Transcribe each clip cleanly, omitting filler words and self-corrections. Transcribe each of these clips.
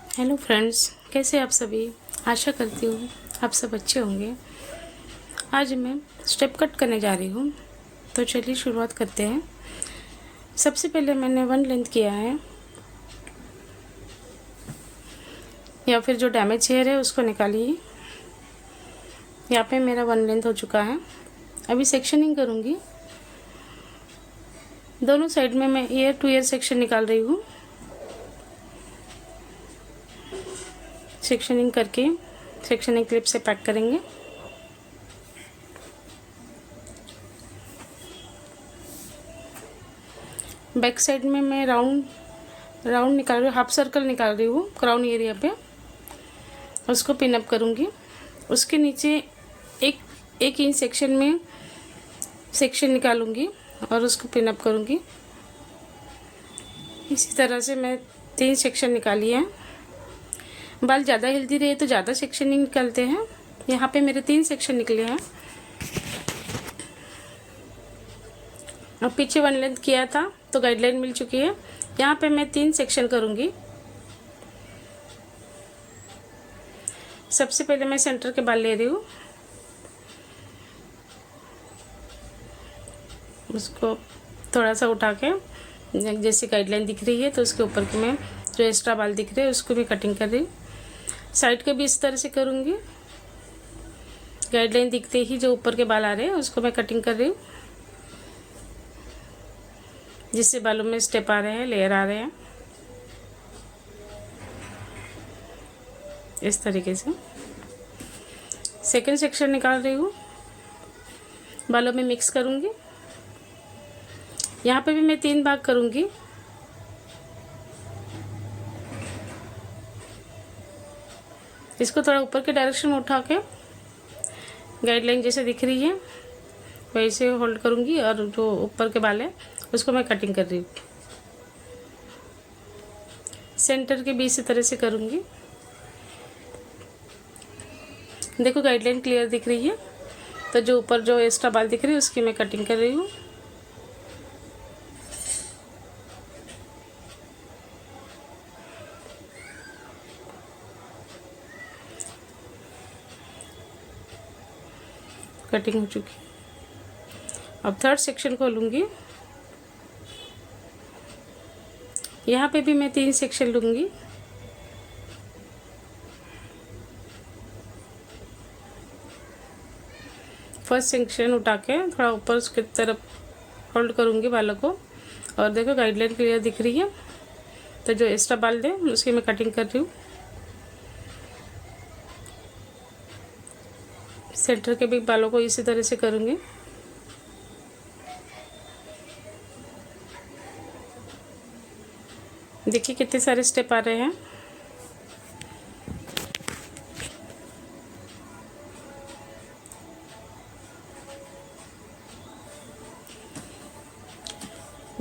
Hello friends, कैसे आप सभी। आशा करती हूँ आप सब अच्छे होंगे। आज मैं स्टेप कट करने जा रही हूँ, तो चलिए शुरुआत करते हैं। सबसे पहले मैंने 1 लेंथ किया है, या फिर जो डैमेज हेयर है उसको निकालिए। यहाँ पे मेरा 1 लेंथ हो चुका है। अभी सेक्शनिंग करूँगी। दोनों साइड में मैं ईयर टू ईयर सेक्शन निकाल रही हूँ। सेक्शनिंग करके सेक्शनिंग क्लिप से पैक करेंगे। बैक साइड में मैं राउंड निकाल रही हूँ, हाफ सर्कल निकाल रही हूँ क्राउन एरिया पे। उसको पिन अप करूँगी। उसके नीचे एक इंच सेक्शन में सेक्शन निकालूंगी और उसको पिन अप करूँगी। इसी तरह से मैं 3 सेक्शन निकाली है। बाल ज़्यादा हेल्दी रहे तो ज़्यादा सेक्शन निकलते हैं। यहाँ पे मेरे 3 सेक्शन निकले हैं। अब पीछे 1 लेंथ किया था तो गाइडलाइन मिल चुकी है। यहाँ पे मैं 3 सेक्शन करूँगी। सबसे पहले मैं सेंटर के बाल ले रही हूँ। उसको थोड़ा सा उठा के जैसे गाइडलाइन दिख रही है तो उसके ऊपर के मैं जो एक्स्ट्रा बाल दिख रहे हैं उसको भी कटिंग कर रही हूँ। साइड के भी इस तरह से करूँगी। गाइडलाइन दिखते ही जो ऊपर के बाल आ रहे हैं उसको मैं कटिंग कर रही हूँ, जिससे बालों में स्टेप आ रहे हैं, लेयर आ रहे हैं। इस तरीके से सेकंड सेक्शन निकाल रही हूँ, बालों में मिक्स करूँगी। यहाँ पे भी मैं 3 भाग करूँगी। इसको थोड़ा ऊपर के डायरेक्शन में उठा के गाइडलाइन जैसे दिख रही है वैसे होल्ड करूँगी और जो ऊपर के बाल है उसको मैं कटिंग कर रही हूँ। सेंटर के भी इसी तरह से करूँगी। देखो गाइडलाइन क्लियर दिख रही है, तो जो ऊपर जो एक्स्ट्रा बाल दिख रही है उसकी मैं कटिंग कर रही हूँ। कटिंग हो चुकी। अब थर्ड सेक्शन खोलूँगी। यहाँ पे भी मैं 3 सेक्शन लूँगी। फर्स्ट सेक्शन उठा के थोड़ा ऊपर उसकी तरफ होल्ड करूँगी बालों को, और देखो गाइडलाइन क्लियर दिख रही है, तो जो एक्स्ट्रा बाल दे उसकी मैं कटिंग कर रही हूँ। सेंटर के भी बालों को इसी तरह से करूँगी। देखिए कितने सारे स्टेप आ रहे हैं।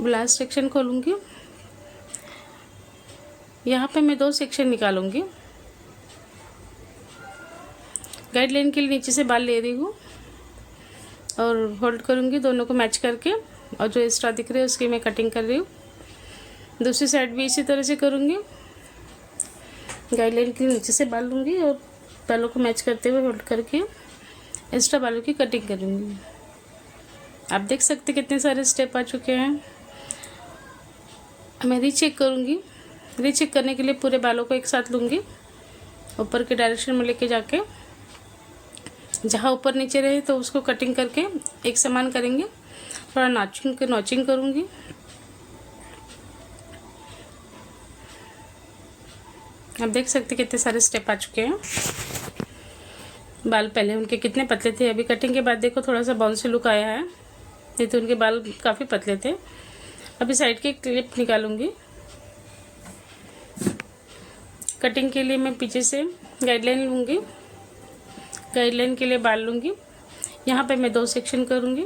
लास्ट सेक्शन खोलूँगी। यहाँ पे मैं 2 सेक्शन निकालूँगी। गाइडलाइन के लिए नीचे से बाल ले रही हूँ और होल्ड करूँगी दोनों को मैच करके, और जो एक्स्ट्रा दिख रहे हैं उसकी मैं कटिंग कर रही हूँ। दूसरी साइड भी इसी तरह से करूँगी। गाइडलाइन के नीचे से बाल लूँगी और बालों को मैच करते हुए होल्ड करके एक्स्ट्रा बालों की कटिंग करूँगी। आप देख सकते कितने सारे स्टेप आ चुके हैं। मैं रीचेक करूँगी। रीचेक करने के लिए पूरे बालों को एक साथ लूँगी, ऊपर के डायरेक्शन में लेके जाके जहाँ ऊपर नीचे रहे तो उसको कटिंग करके एक समान करेंगे। थोड़ा नॉचिंग करूँगी। आप देख सकते कितने सारे स्टेप आ चुके हैं। बाल पहले उनके कितने पतले थे, अभी कटिंग के बाद देखो थोड़ा सा बाउंसी लुक आया है। नहीं तो उनके बाल काफ़ी पतले थे। अभी साइड की क्लिप निकालूंगी। कटिंग के लिए मैं पीछे से गाइडलाइन लूँगी। गाइडलाइन के लिए बाल लूँगी। यहाँ पे मैं 2 सेक्शन करूँगी।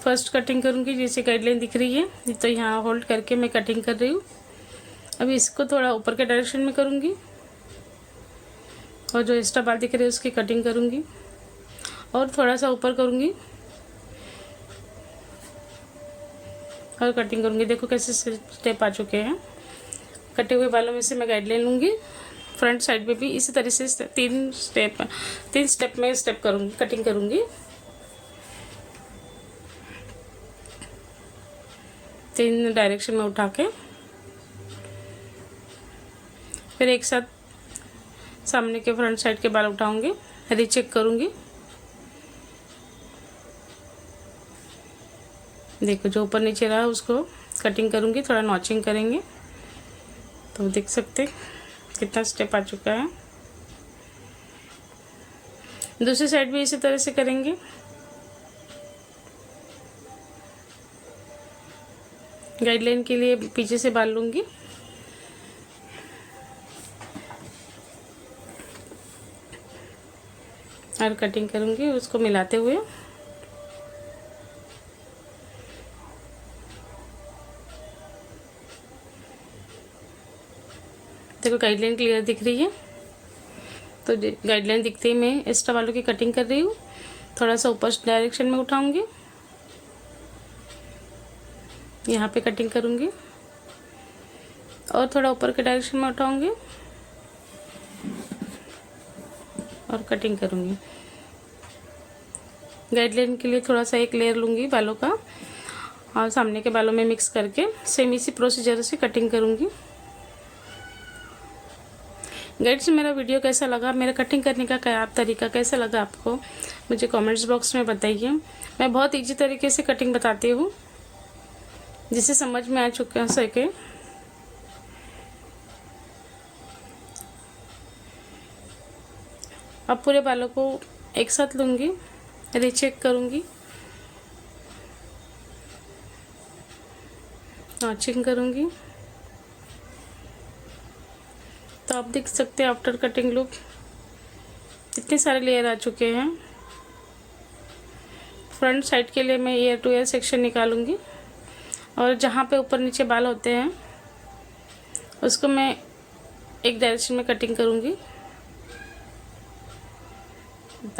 फर्स्ट कटिंग करूँगी जैसे गाइडलाइन दिख रही है, तो यहाँ होल्ड करके मैं कटिंग कर रही हूँ। अभी इसको थोड़ा ऊपर के डायरेक्शन में करूँगी और जो एक्स्ट्रा बाल दिख रहे हैं उसकी कटिंग करूँगी और थोड़ा सा ऊपर करूँगी और कटिंग करूँगी। देखो कैसे स्टेप आ चुके हैं। कटे हुए बालों में से मैं गाइडलाइन लूँगी। फ्रंट साइड में भी इसी तरह से तीन स्टेप में स्टेप करूँगी, कटिंग करूँगी। 3 डायरेक्शन में उठा के फिर एक साथ सामने के फ्रंट साइड के बाल उठाऊंगी, रीचेक करूँगी। देखो जो ऊपर नीचे रहा उसको कटिंग करूँगी, थोड़ा नॉचिंग करेंगे तो देख सकते कितना स्टेप आ चुका है। दूसरी साइड भी इसी तरह से करेंगे। गाइडलाइन के लिए पीछे से बाल लूँगी और कटिंग करूँगी उसको मिलाते हुए। देखो गाइडलाइन क्लियर दिख रही है, तो गाइडलाइन दिखते ही मैं एक्स्ट्रा वालों की कटिंग कर रही हूँ। थोड़ा सा ऊपर डायरेक्शन में उठाऊंगी, यहाँ पे कटिंग करूँगी और थोड़ा ऊपर के डायरेक्शन में उठाऊंगी और कटिंग करूँगी। गाइडलाइन के लिए थोड़ा सा एक लेयर लूँगी बालों का और सामने के बालों में मिक्स करके सेम इसी प्रोसीजर से कटिंग करूँगी। गाइड्स, मेरा वीडियो कैसा लगा, मेरा कटिंग करने का क्या तरीका कैसा लगा आपको, मुझे कमेंट्स बॉक्स में बताइए। मैं बहुत इजी तरीके से कटिंग बताती हूँ जिसे समझ में आ चुका सके। अब पूरे बालों को एक साथ लूँगी, रीचेक करूँगी, नॉचिंग करूँगी। तो आप देख सकते हैं आफ्टर कटिंग लुक इतने सारे लेयर आ चुके हैं। फ्रंट साइड के लिए मैं ईयर टू ईयर सेक्शन निकालूंगी और जहाँ पे ऊपर नीचे बाल होते हैं उसको मैं एक डायरेक्शन में कटिंग करूँगी।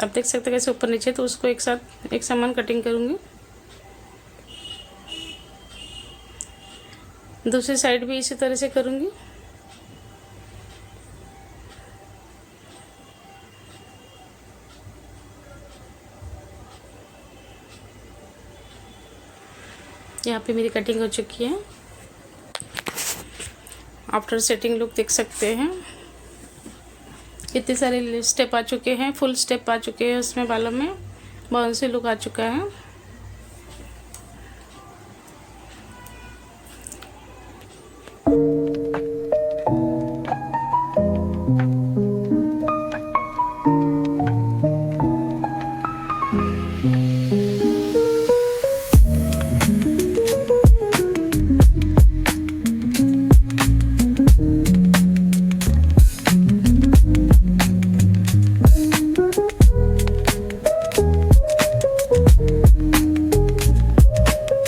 आप देख सकते हैं कैसे ऊपर नीचे, तो उसको एक साथ एक समान कटिंग करूँगी। दूसरी साइड भी इसी तरह से करूँगी। यहाँ पे मेरी कटिंग हो चुकी है। आफ्टर सेटिंग लुक देख सकते हैं कितने सारे स्टेप आ चुके हैं, फुल स्टेप आ चुके हैं, उसमें बालों में बाउंसी लुक आ चुका है।